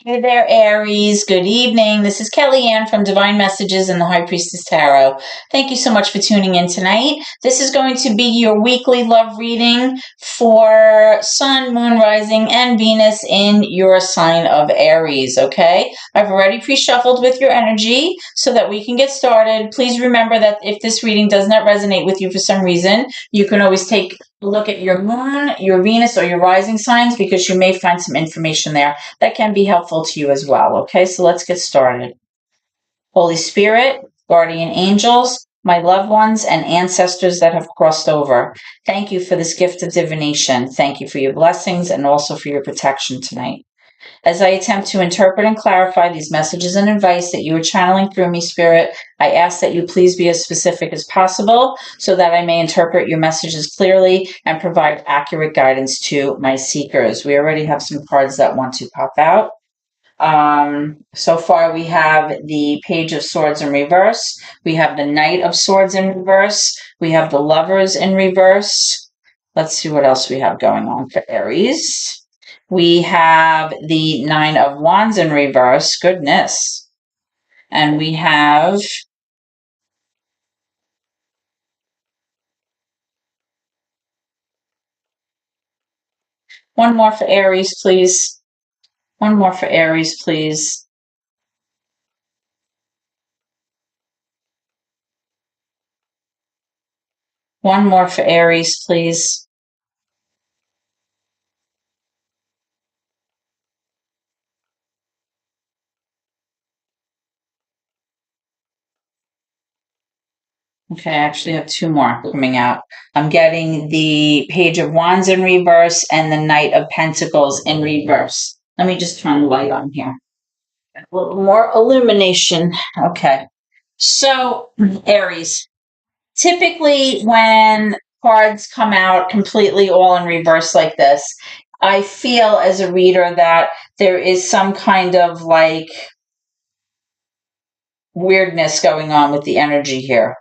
Hey there, Aries. Good evening. This is Kellyanne from Divine Messages and the High Priestess Tarot. Thank you so much for tuning in tonight. This is going to be your weekly love reading for Sun, Moon, Rising, and Venus in your sign of Aries, okay? I've already pre-shuffled with your energy so that we can get started. Please remember that if this reading does not resonate with you for some reason, you can always take look at your moon, your Venus, or your rising signs because you may find some information there that can be helpful to you as well. Okay, so let's get started. Holy Spirit, guardian angels, my loved ones, and ancestors that have crossed over, thank you for this gift of divination. Thank you for your blessings and also for your protection tonight. As I attempt to interpret and clarify these messages and advice that you are channeling through me, Spirit, I ask that you please be as specific as possible so that I may interpret your messages clearly and provide accurate guidance to my seekers. We already have some cards that want to pop out. So far we have the Page of Swords in reverse. We have the Knight of Swords in reverse. We have the Lovers in reverse. Let's see what else we have going on for Aries. We have the Nine of Wands in reverse. Goodness. And we have one more for Aries, please. One more for Aries, please. One more for Aries, please. Okay, I actually have two more coming out. I'm getting the Page of Wands in reverse and the Knight of Pentacles in reverse. Let me just turn the light on here. A little more illumination. Okay. So, Aries, typically when cards come out completely all in reverse like this, I feel as a reader that there is some kind of like weirdness going on with the energy here.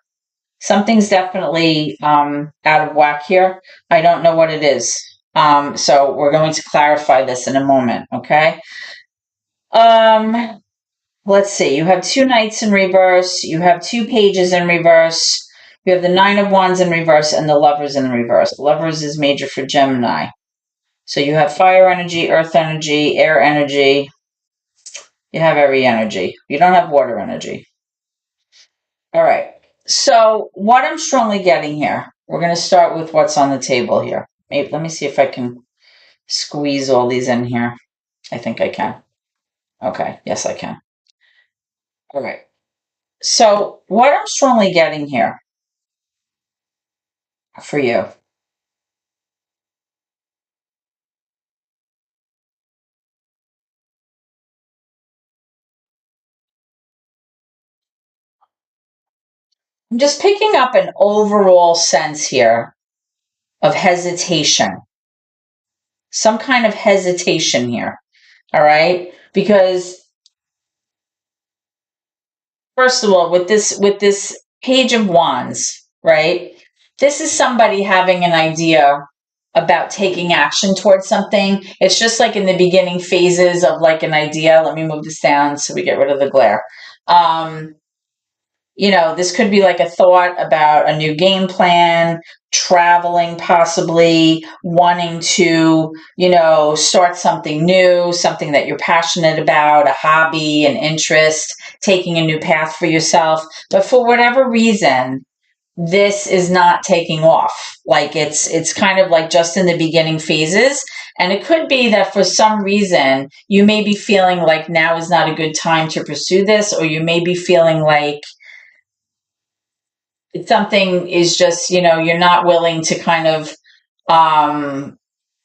Something's definitely out of whack here. I don't know what it is. So we're going to clarify this in a moment, okay? Let's see. You have two Knights in reverse. You have two Pages in reverse. You have the Nine of Wands in reverse and the Lovers in reverse. The Lovers is major for Gemini. So you have fire energy, earth energy, air energy. You have every energy. You don't have water energy. All right. So what I'm strongly getting here, we're going to start with what's on the table here. Maybe, let me see if I can squeeze all these in here. I think I can. Okay. Yes, I can. All right. So what I'm strongly getting here for you. I'm just picking up an overall sense here of hesitation. Some kind of hesitation here. All right? Because first of all, with this Page of Wands, right? This is somebody having an idea about taking action towards something. It's just like in the beginning phases of like an idea. Let me move this down so we get rid of the glare. This could be like a thought about a new game plan, traveling, possibly wanting to, start something new, something that you're passionate about, a hobby, an interest, taking a new path for yourself. But for whatever reason, this is not taking off. Like it's kind of like just in the beginning phases. And it could be that for some reason you may be feeling like now is not a good time to pursue this, or you may be feeling like something is just, you're not willing to kind of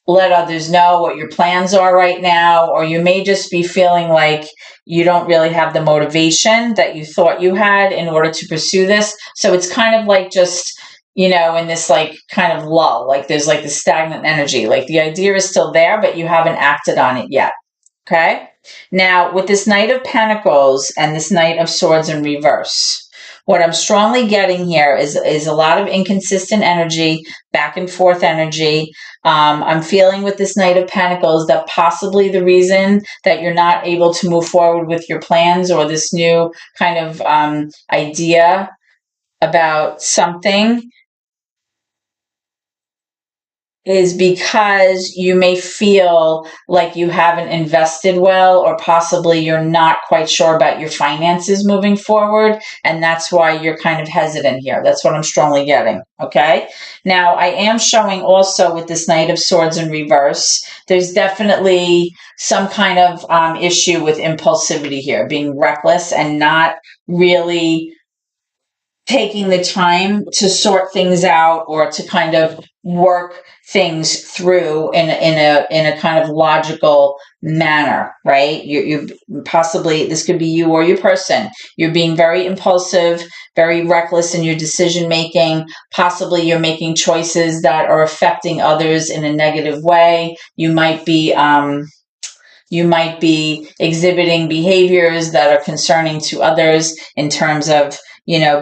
let others know what your plans are right now, or you may just be feeling like you don't really have the motivation that you thought you had in order to pursue this. So it's kind of like just, in this like kind of lull, like there's like the stagnant energy, like the idea is still there, but you haven't acted on it yet. Okay. Now with this Knight of Pentacles and this Knight of Swords in reverse, what I'm strongly getting here is a lot of inconsistent energy, back and forth energy. I'm feeling with this Knight of Pentacles that possibly the reason that you're not able to move forward with your plans or this new kind of idea about something is because you may feel like you haven't invested well, or possibly you're not quite sure about your finances moving forward. And that's why you're kind of hesitant here. That's what I'm strongly getting. Okay. Now, I am showing also with this Knight of Swords in reverse, there's definitely some kind of issue with impulsivity here, being reckless and not really taking the time to sort things out or to kind of work things through in a kind of logical manner, right? You possibly, this could be you or your person. You're being very impulsive, very reckless in your decision making. Possibly you're making choices that are affecting others in a negative way. You might be exhibiting behaviors that are concerning to others in terms of,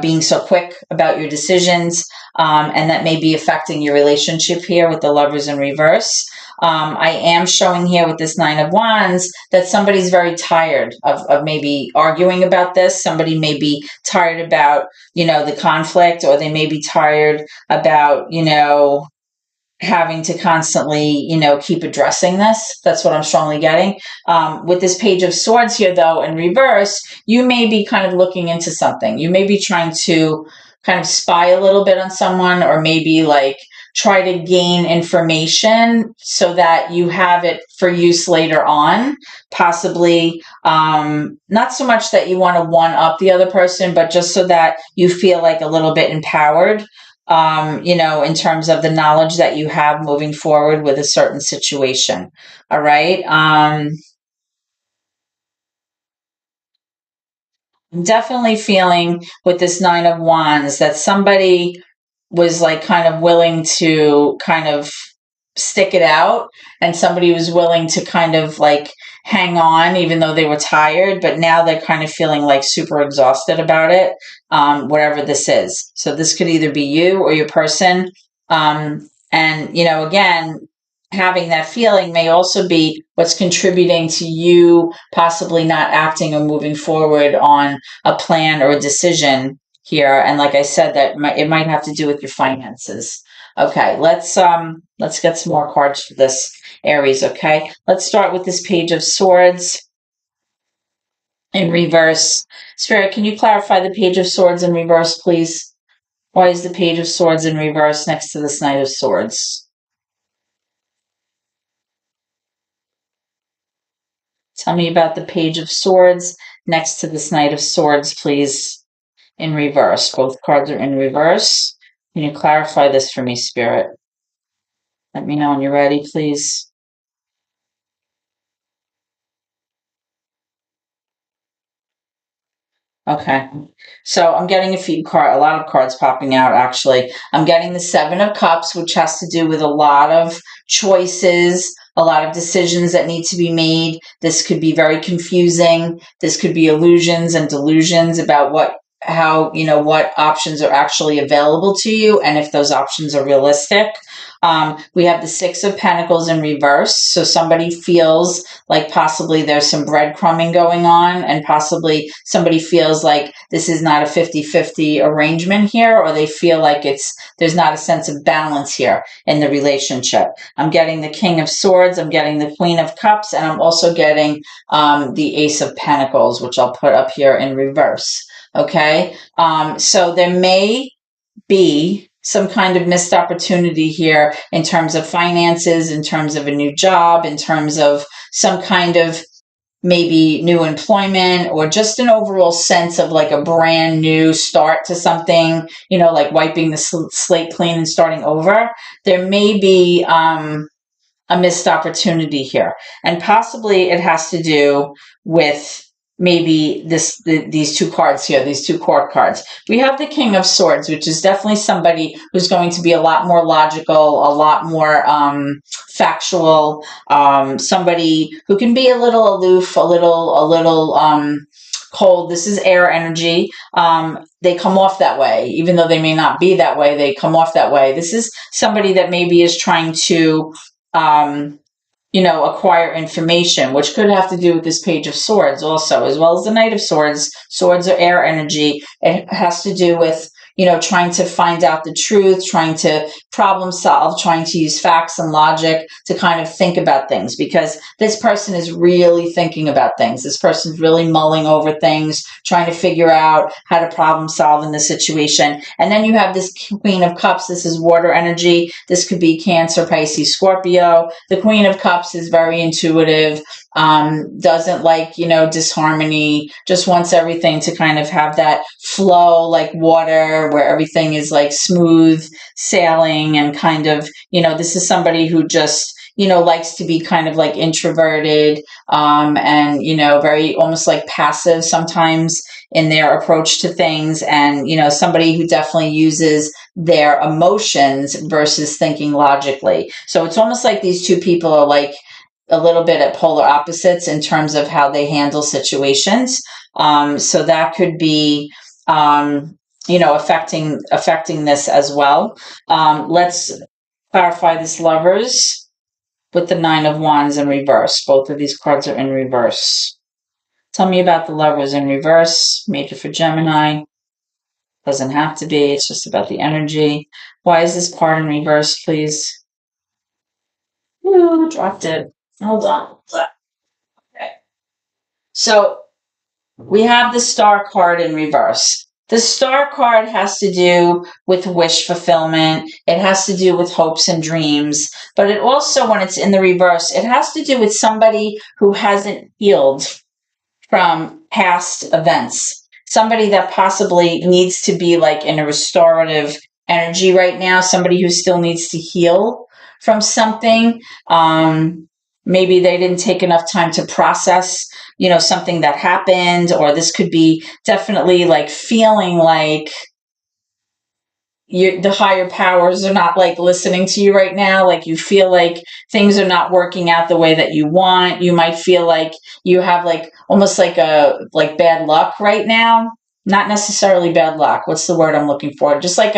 being so quick about your decisions, and that may be affecting your relationship here with the Lovers in reverse. I am showing here with this Nine of Wands that somebody's very tired of maybe arguing about this. Somebody may be tired about, the conflict, or they may be tired about, having to constantly, keep addressing this. That's what I'm strongly getting. With this Page of Swords here, though, in reverse, you may be kind of looking into something. You may be trying to kind of spy a little bit on someone, or maybe like try to gain information so that you have it for use later on. Possibly not so much that you want to one up the other person, but just so that you feel like a little bit empowered, in terms of the knowledge that you have moving forward with a certain situation. All right. I'm definitely feeling with this Nine of Wands that somebody was like kind of willing to kind of stick it out, and somebody was willing to kind of like hang on even though they were tired, but now they're kind of feeling like super exhausted about it, whatever this is. So this could either be you or your person. And again, having that feeling may also be what's contributing to you possibly not acting or moving forward on a plan or a decision here. And like I said, it might have to do with your finances. Okay, let's get some more cards for this, Aries. Okay, let's start with this Page of Swords in reverse. Spirit, can you clarify the Page of Swords in reverse, please? Why is the Page of Swords in reverse next to this Knight of Swords? Tell me about the Page of Swords next to this Knight of Swords, please, in reverse. Both cards are in reverse. Can you clarify this for me, Spirit? Let me know when you're ready, please. Okay. So I'm getting a lot of cards popping out, actually. I'm getting the Seven of Cups, which has to do with a lot of choices, a lot of decisions that need to be made. This could be very confusing. This could be illusions and delusions about what options are actually available to you, and if those options are realistic. We have the Six of Pentacles in reverse. So somebody feels like possibly there's some breadcrumbing going on, and possibly somebody feels like this is not a 50-50 arrangement here, or they feel like there's not a sense of balance here in the relationship. I'm getting the King of Swords, I'm getting the Queen of Cups, and I'm also getting the Ace of Pentacles, which I'll put up here in reverse. Okay, so there may be some kind of missed opportunity here in terms of finances, in terms of a new job, in terms of some kind of maybe new employment, or just an overall sense of like a brand new start to something, like wiping the slate clean and starting over. There may be a missed opportunity here, and possibly it has to do with maybe these two cards here, these two court cards. We have the King of Swords, which is definitely somebody who's going to be a lot more logical, a lot more factual, somebody who can be a little aloof, a little cold. This is air energy. They come off that way, even though they may not be that way. They come off that way. This is somebody that maybe is trying to, acquire information, which could have to do with this Page of Swords also, as well as the Knight of Swords. Swords are air energy. It has to do with, trying to find out the truth, trying to problem solve, trying to use facts and logic to kind of think about things, because this person is really thinking about things. This person's really mulling over things, trying to figure out how to problem solve in the situation. And then you have this Queen of Cups. This is water energy. This could be Cancer, Pisces, Scorpio. The Queen of Cups is very intuitive, doesn't like, disharmony, just wants everything to kind of have that flow like water, where everything is like smooth sailing, and kind of, this is somebody who just, likes to be kind of like introverted, and, very almost like passive sometimes in their approach to things, and, somebody who definitely uses their emotions versus thinking logically. So it's almost like these two people are like a little bit at polar opposites in terms of how they handle situations. So that could be, affecting this as well. Let's clarify this Lovers with the Nine of Wands in reverse. Both of these cards are in reverse. Tell me about the Lovers in reverse. Major for Gemini. Doesn't have to be. It's just about the energy. Why is this card in reverse, please? Ooh, dropped it. Hold on. Okay. So we have the Star card in reverse. The Star card has to do with wish fulfillment. It has to do with hopes and dreams. But it also, when it's in the reverse, it has to do with somebody who hasn't healed from past events. Somebody that possibly needs to be like in a restorative energy right now. Somebody who still needs to heal from something. Maybe they didn't take enough time to process, something that happened, or this could be definitely like feeling like the higher powers are not like listening to you right now. Like you feel like things are not working out the way that you want. You might feel like you have like almost like bad luck right now. Not necessarily bad luck. What's the word I'm looking for? Just like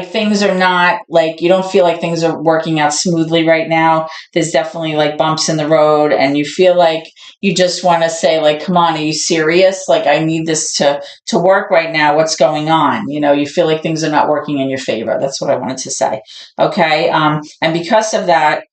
things are not like, you don't feel like things are working out smoothly right now. There's definitely like bumps in the road, and you feel like you just want to say like, come on, are you serious? Like, I need this to work right now. What's going on? You feel like things are not working in your favor. That's what I wanted to say. Okay. And because of that,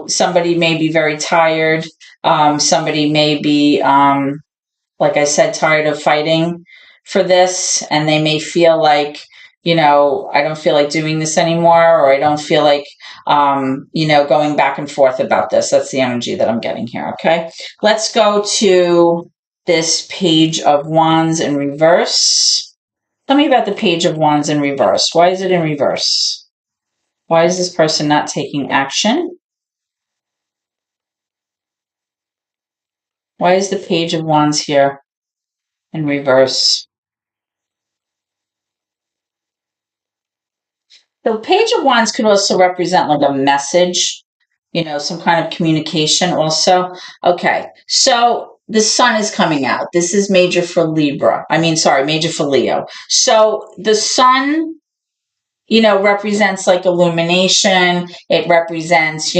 somebody may be very tired. Somebody may be, like I said, tired of fighting for this, and they may feel like, I don't feel like doing this anymore, or I don't feel like, going back and forth about this. That's the energy that I'm getting here. Okay. Let's go to this Page of Wands in reverse. Tell me about the Page of Wands in reverse. Why is it in reverse? Why is this person not taking action? Why is the Page of Wands here in reverse? The Page of Wands could also represent like a message, some kind of communication also. Okay, so the Sun is coming out. This is major for major for Leo. So the Sun, represents like illumination. It represents,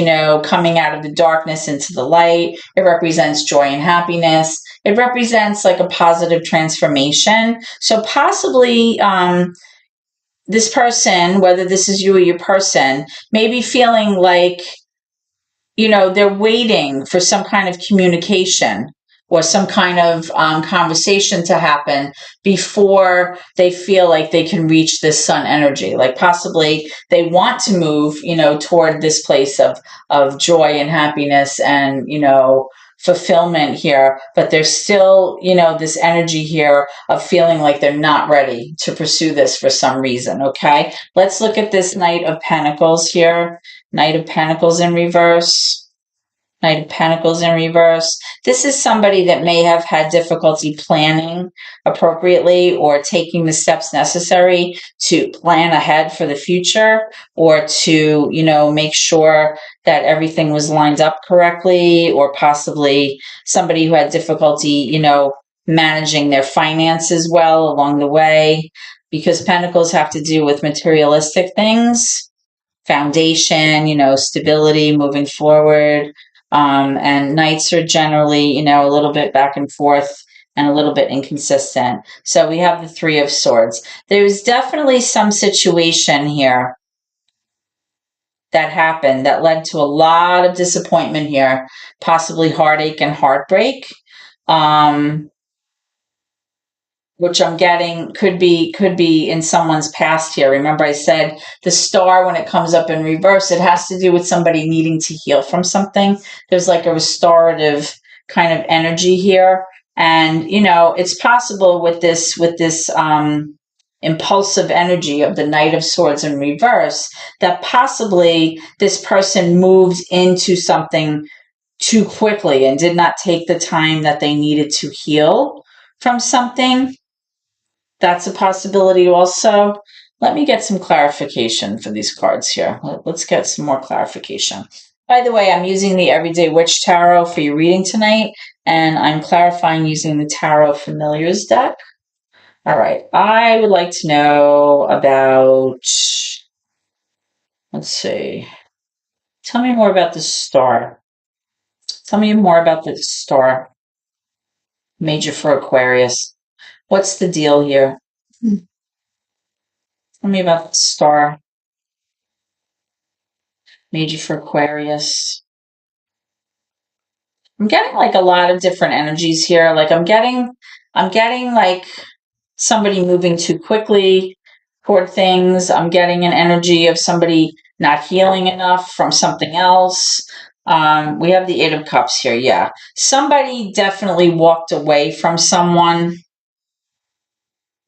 coming out of the darkness into the light. It represents joy and happiness. It represents like a positive transformation. So possibly, this person, whether this is you or your person, may be feeling like, they're waiting for some kind of communication or some kind of conversation to happen before they feel like they can reach this Sun energy. Like possibly they want to move, toward this place of joy and happiness and, fulfillment here, but there's still, this energy here of feeling like they're not ready to pursue this for some reason. Okay. Let's look at this Knight of Pentacles here. Knight of Pentacles in reverse. Knight of Pentacles in reverse. This is somebody that may have had difficulty planning appropriately or taking the steps necessary to plan ahead for the future, or to, make sure that everything was lined up correctly, or possibly somebody who had difficulty, managing their finances well along the way, because Pentacles have to do with materialistic things, foundation, stability moving forward. And Knights are generally, a little bit back and forth and a little bit inconsistent. So we have the Three of Swords. There's definitely some situation here that happened that led to a lot of disappointment here, possibly heartache and heartbreak. Which I'm getting could be in someone's past here. Remember I said the star, when it comes up in reverse, it has to do with somebody needing to heal from something. There's like a restorative kind of energy here. And, it's possible with this impulsive energy of the Knight of Swords in reverse, that possibly this person moved into something too quickly and did not take the time that they needed to heal from something. That's a possibility also. Let me get some clarification for these cards here. Let's get some more clarification. By the way, I'm using the Everyday Witch Tarot for your reading tonight, and I'm clarifying using the Tarot Familiars deck. All right, I would like to know about, let's see, tell me more about the star. Tell me more about the star. Major for Aquarius. What's the deal here? Tell me about the star. Major for Aquarius. I'm getting like a lot of different energies here. Like I'm getting like somebody moving too quickly toward things. I'm getting an energy of somebody not healing enough from something else. We have the Eight of Cups here. Yeah. Somebody definitely walked away from someone.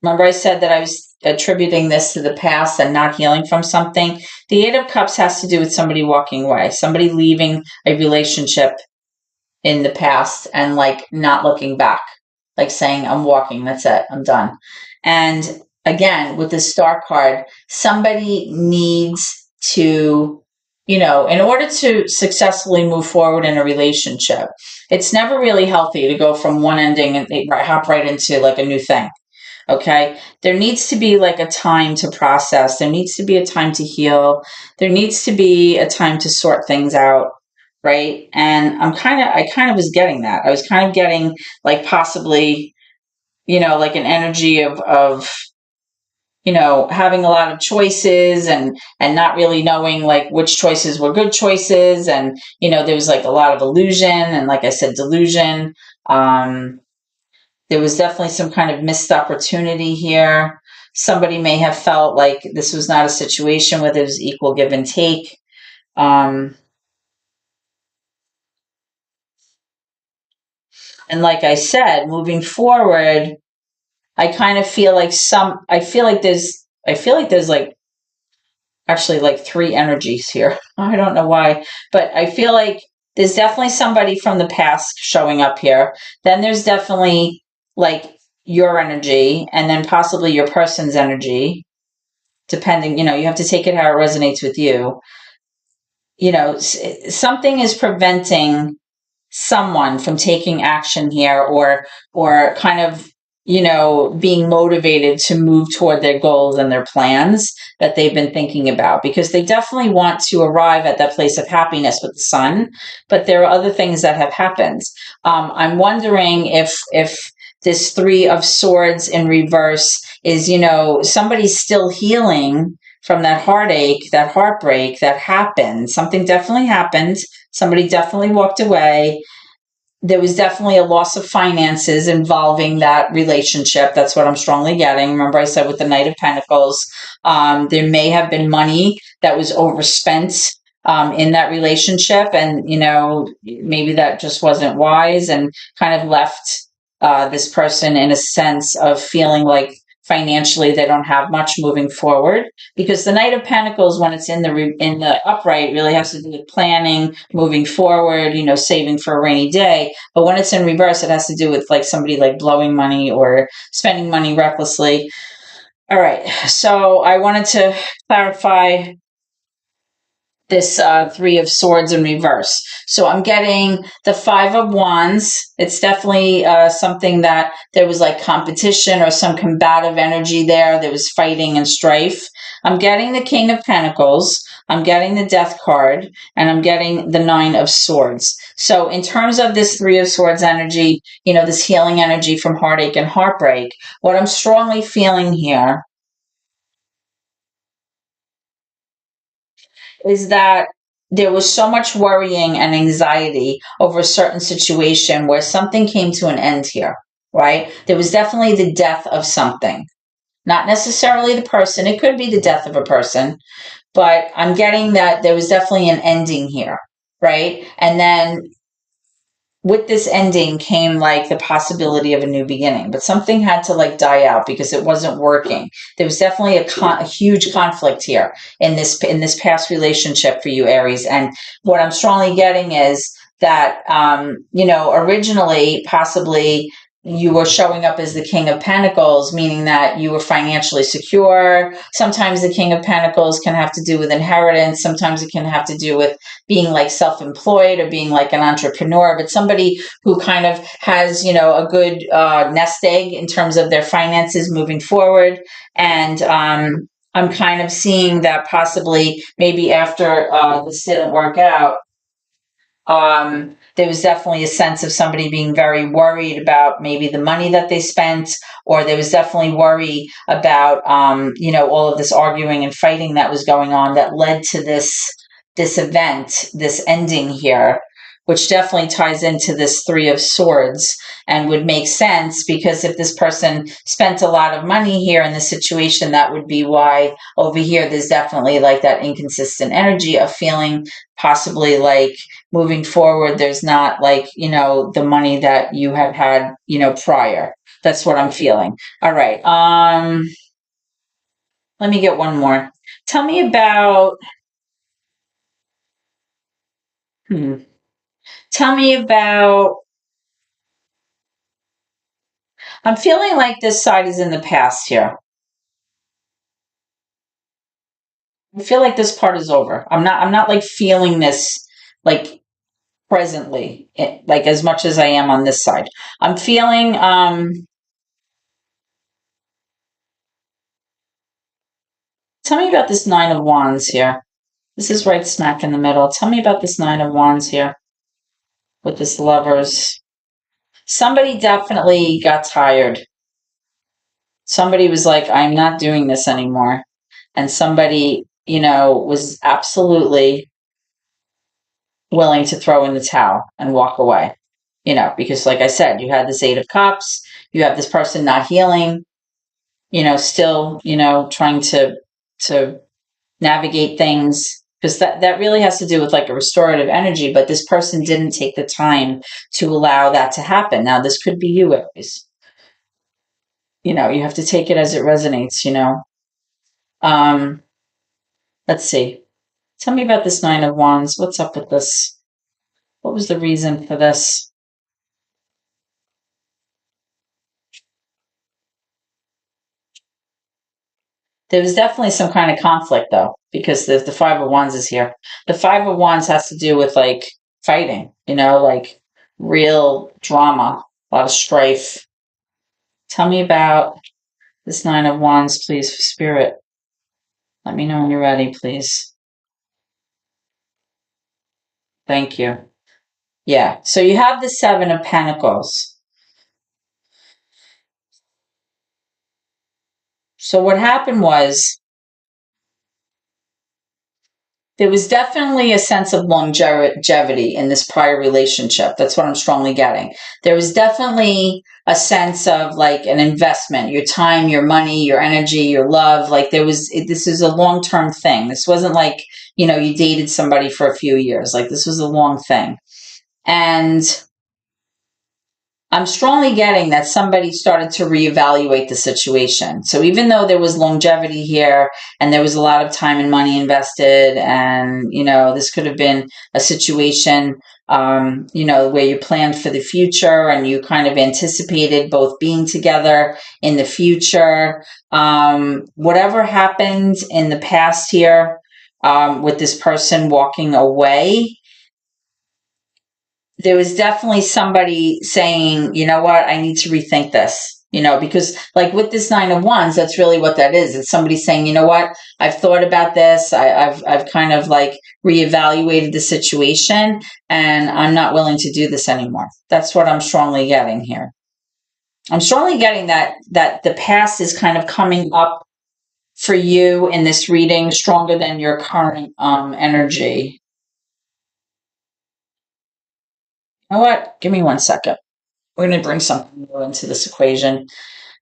Remember I said that I was attributing this to the past and not healing from something? The Eight of Cups has to do with somebody walking away, somebody leaving a relationship in the past and like not looking back, like saying, I'm walking, that's it, I'm done. And again, with the Star card, somebody needs to, in order to successfully move forward in a relationship, it's never really healthy to go from one ending and hop right into like a new thing. Okay. There needs to be like a time to process. There needs to be a time to heal. There needs to be a time to sort things out. Right. And I kind of was getting that. I was kind of getting like possibly, like an energy of, having a lot of choices and not really knowing like which choices were good choices. And, there was like a lot of illusion and like I said, delusion. There was definitely some kind of missed opportunity here. Somebody may have felt like this was not a situation where there was equal give and take. And like I said, moving forward, I kind of feel like there's like actually like three energies here. I don't know why, but I feel like there's definitely somebody from the past showing up here. Then there's definitely like your energy and then possibly your person's energy, depending, you have to take it how it resonates with you. Something is preventing someone from taking action here or kind of, being motivated to move toward their goals and their plans that they've been thinking about, because they definitely want to arrive at that place of happiness with the sun. But there are other things that have happened. I'm wondering if this Three of Swords in reverse is, somebody's still healing from that heartache, that heartbreak that happened. Something definitely happened. Somebody definitely walked away. There was definitely a loss of finances involving that relationship. That's what I'm strongly getting. Remember I said with the Knight of Pentacles, there may have been money that was overspent in that relationship. And, maybe that just wasn't wise and kind of left this person in a sense of feeling like financially they don't have much moving forward, because the Knight of Pentacles, when it's in the upright, really has to do with planning, moving forward, saving for a rainy day. But when it's in reverse, it has to do with like somebody like blowing money or spending money recklessly. All right, so I wanted to clarify this Three of Swords in reverse. So I'm getting the Five of Wands. It's definitely something that there was like competition or some combative energy there. There was fighting and strife. I'm getting the King of Pentacles. I'm getting the Death card, and I'm getting the Nine of Swords. So in terms of this Three of Swords energy, this healing energy from heartache and heartbreak, what I'm strongly feeling here is that there was so much worrying and anxiety over a certain situation where something came to an end here, right? There was definitely the death of something, not necessarily the person. It could be the death of a person, but I'm getting that there was definitely an ending here, right? And then with this ending came like the possibility of a new beginning, but something had to like die out because it wasn't working. There was definitely a huge conflict here in this past relationship for you, Aries. And what I'm strongly getting is that originally possibly you were showing up as the King of Pentacles, meaning that you were financially secure. Sometimes the King of Pentacles can have to do with inheritance. Sometimes it can have to do with being like self-employed or being like an entrepreneur, but somebody who kind of has, a good nest egg in terms of their finances moving forward. And I'm kind of seeing that possibly maybe after this didn't work out, there was definitely a sense of somebody being very worried about maybe the money that they spent, or there was definitely worry about, all of this arguing and fighting that was going on that led to this event, this ending here, which definitely ties into this Three of Swords and would make sense because if this person spent a lot of money here in this situation, that would be why over here there's definitely like that inconsistent energy of feeling possibly like moving forward there's not like the money that you had prior. That's what I'm feeling. All right, let me get one more. Tell me about tell me about I'm feeling like this side is in the past here. I feel like this part is over. I'm not like feeling this like presently, like as much as I am on this side. I'm feeling tell me about this Nine of Wands here. This is right smack in the middle. Tell me about this Nine of Wands here with this Lovers. Somebody definitely got tired. Somebody was like, I'm not doing this anymore. And somebody, was absolutely willing to throw in the towel and walk away. Because like I said, you had this Eight of Cups, you have this person not healing, still, trying to navigate things, because that really has to do with like a restorative energy, but this person didn't take the time to allow that to happen. Now this could be you, Aries. You have to take it as it resonates. Um let's see, tell me about this Nine of Wands. What's up with this? What was the reason for this? There was definitely some kind of conflict though, because the Five of Wands is here. The Five of Wands has to do with like fighting, like real drama, a lot of strife. Tell me about this Nine of Wands, please, for Spirit. Let me know when you're ready, please. Thank you. Yeah. So you have the Seven of Pentacles. So what happened was there was definitely a sense of longevity in this prior relationship. That's what I'm strongly getting. There was definitely a sense of like an investment, your time, your money, your energy, your love. Like this is a long-term thing. This wasn't like, you dated somebody for a few years. Like this was a long thing. And I'm strongly getting that somebody started to reevaluate the situation. So even though there was longevity here and there was a lot of time and money invested, and, this could have been a situation, where you planned for the future and you kind of anticipated both being together in the future. Whatever happened in the past here, with this person walking away, there was definitely somebody saying, you know what, I need to rethink this. Because like with this 9 of Wands, that's really what that is. It's somebody saying, you know what, I've thought about this. I've kind of like reevaluated the situation, and I'm not willing to do this anymore. That's what I'm strongly getting here. I'm strongly getting that the past is kind of coming up for you in this reading stronger than your current energy. You know what? Give me 1 second. We're going to bring something new into this equation.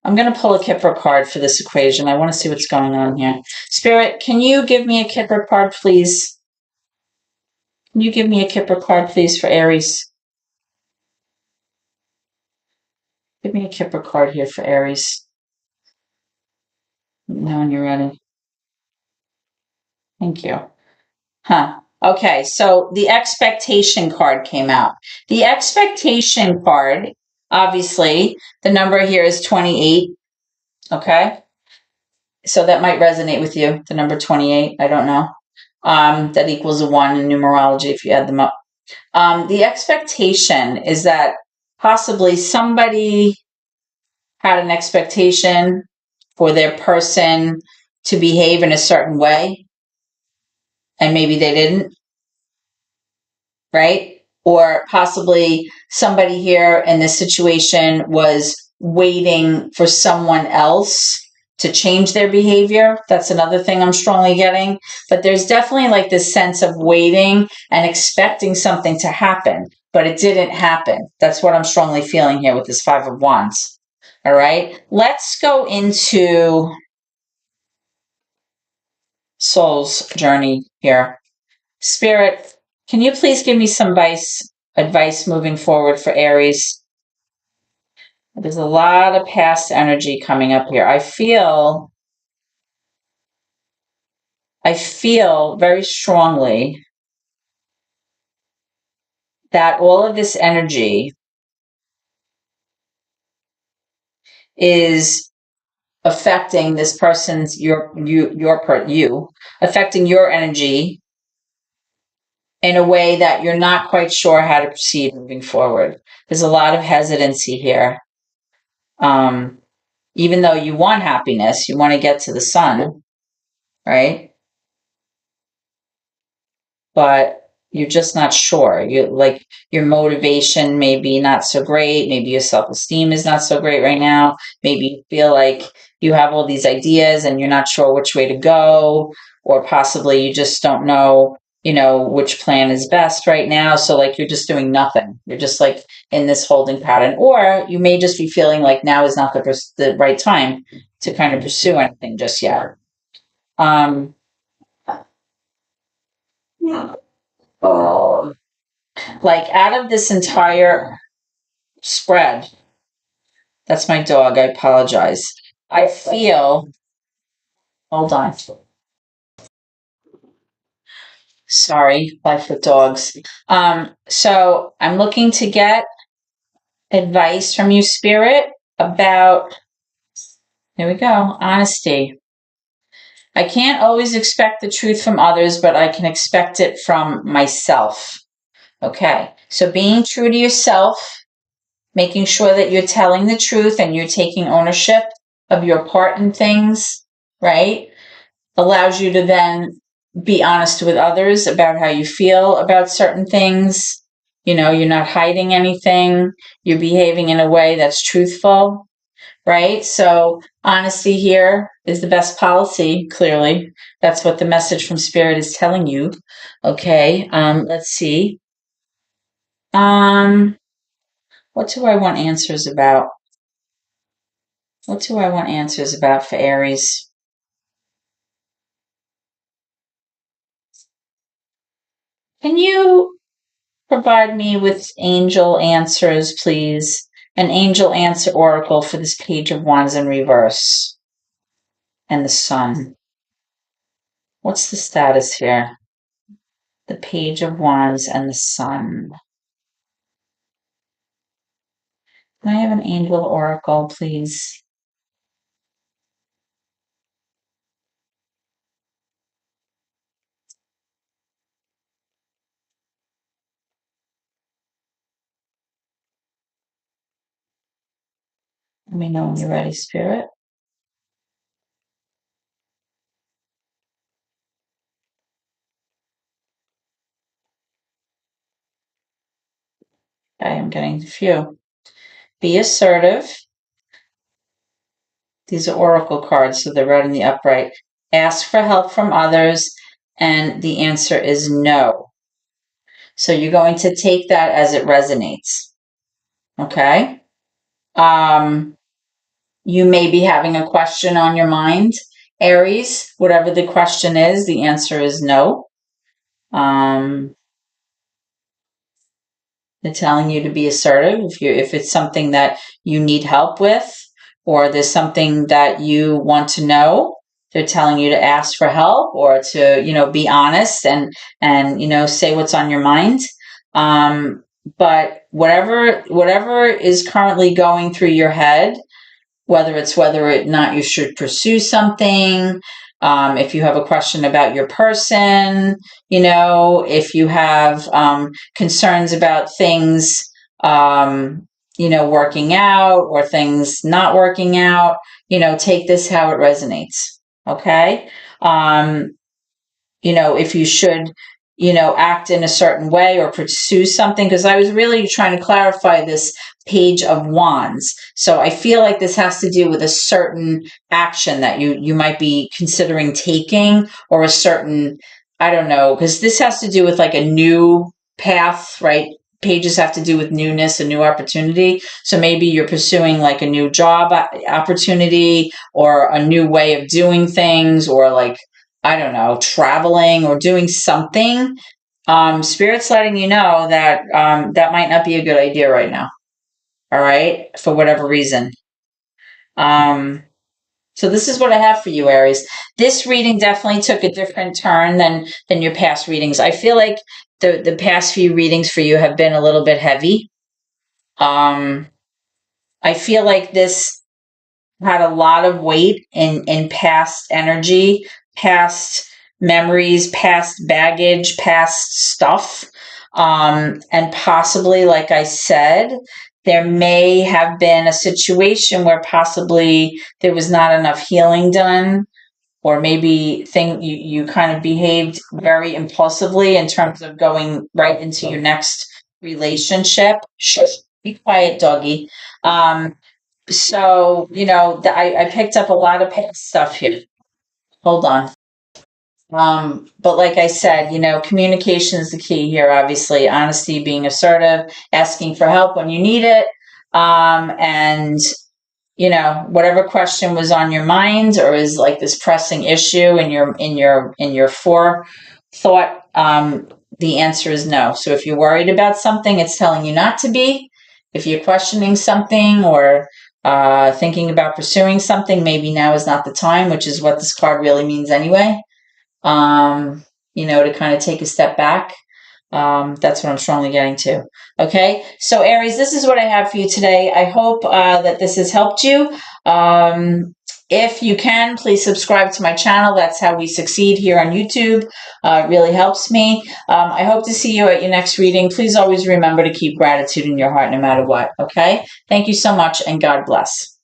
I'm going to pull a Kipper card for this equation. I want to see what's going on here. Spirit, can you give me a Kipper card, please? Can you give me a Kipper card, please, for Aries? Give me a Kipper card here for Aries. Now when you're ready. Thank you. Okay, so the expectation card came out. The expectation card, obviously, the number here is 28. Okay? So that might resonate with you, the number 28. I don't know. That equals a 1 in numerology if you add them up. The expectation is that possibly somebody had an expectation for their person to behave in a certain way, and maybe they didn't, right? Or possibly somebody here in this situation was waiting for someone else to change their behavior. That's another thing I'm strongly getting. But there's definitely like this sense of waiting and expecting something to happen, but it didn't happen. That's what I'm strongly feeling here with this 5 of Wands. All right, let's go into soul's journey here. Spirit, can you please give me some advice moving forward for Aries? There's a lot of past energy coming up here. I feel very strongly that all of this energy is affecting this person's you affecting your energy in a way that you're not quite sure how to proceed moving forward. There's a lot of hesitancy here. Even though you want happiness, you want to get to the sun, right? But you're just not sure. Your motivation may be not so great. Maybe your self-esteem is not so great right now. Maybe you feel like you have all these ideas and you're not sure which way to go, or possibly you just don't know, which plan is best right now. So like you're just doing nothing. You're just like in this holding pattern, or you may just be feeling like now is not the right time to kind of pursue anything just yet. Oh, like out of this entire spread, that's my dog. I apologize. I feel, hold on. Sorry, life with dogs. So I'm looking to get advice from you, Spirit, about, here we go, honesty. I can't always expect the truth from others, but I can expect it from myself. Okay, so being true to yourself, making sure that you're telling the truth and you're taking ownership of your part in things, right? Allows you to then be honest with others about how you feel about certain things. You're not hiding anything. You're behaving in a way that's truthful, right? So honesty here is the best policy, clearly. That's what the message from Spirit is telling you. Okay, let's see. What do I want answers about? What do I want answers about for Aries? Can you provide me with angel answers, please? An angel answer oracle for this Page of Wands in reverse and the Sun. What's the status here? The Page of Wands and the Sun. Can I have an angel oracle, please? Let me know when you're ready, Spirit. I am getting a few. Be assertive. These are oracle cards, so they're right in the upright. Ask for help from others, and the answer is no. So you're going to take that as it resonates. Okay? You may be having a question on your mind, Aries. Whatever the question is, the answer is no. They're telling you to be assertive if it's something that you need help with, or there's something that you want to know. They're telling you to ask for help, or to be honest and say what's on your mind. But whatever is currently going through your head, whether or not you should pursue something, if you have a question about your person, if you have concerns about things, working out or things not working out, take this how it resonates. Okay. If you should, act in a certain way or pursue something, because I was really trying to clarify this Page of Wands. So I feel like this has to do with a certain action that you might be considering taking, or a certain, I don't know, because this has to do with like a new path, right? Pages have to do with newness, a new opportunity. So maybe you're pursuing like a new job opportunity, or a new way of doing things, or like, I don't know, traveling or doing something. Spirit's letting you know that that might not be a good idea right now. All right, for whatever reason. So this is what I have for you, Aries. This reading definitely took a different turn than your past readings. I feel like the past few readings for you have been a little bit heavy. I feel like this had a lot of weight in past energy, past memories, past baggage, past stuff. And possibly, like I said, there may have been a situation where possibly there was not enough healing done, or maybe you kind of behaved very impulsively in terms of going right into your next relationship. Shh, be quiet, doggy. So, I picked up a lot of past stuff here. Hold on. But like I said, communication is the key here, obviously. Honesty, being assertive, asking for help when you need it. And whatever question was on your mind, or is like this pressing issue in your forethought, the answer is no. So if you're worried about something, it's telling you not to be. If you're questioning something, or thinking about pursuing something, maybe now is not the time, which is what this card really means anyway. To kind of take a step back. That's what I'm strongly getting to. Okay, so Aries, this is what I have for you today. I hope that this has helped you. If you can, please subscribe to my channel. That's how we succeed here on YouTube. It really helps me. I hope to see you at your next reading. Please always remember to keep gratitude in your heart no matter what. Okay, thank you so much, and God bless.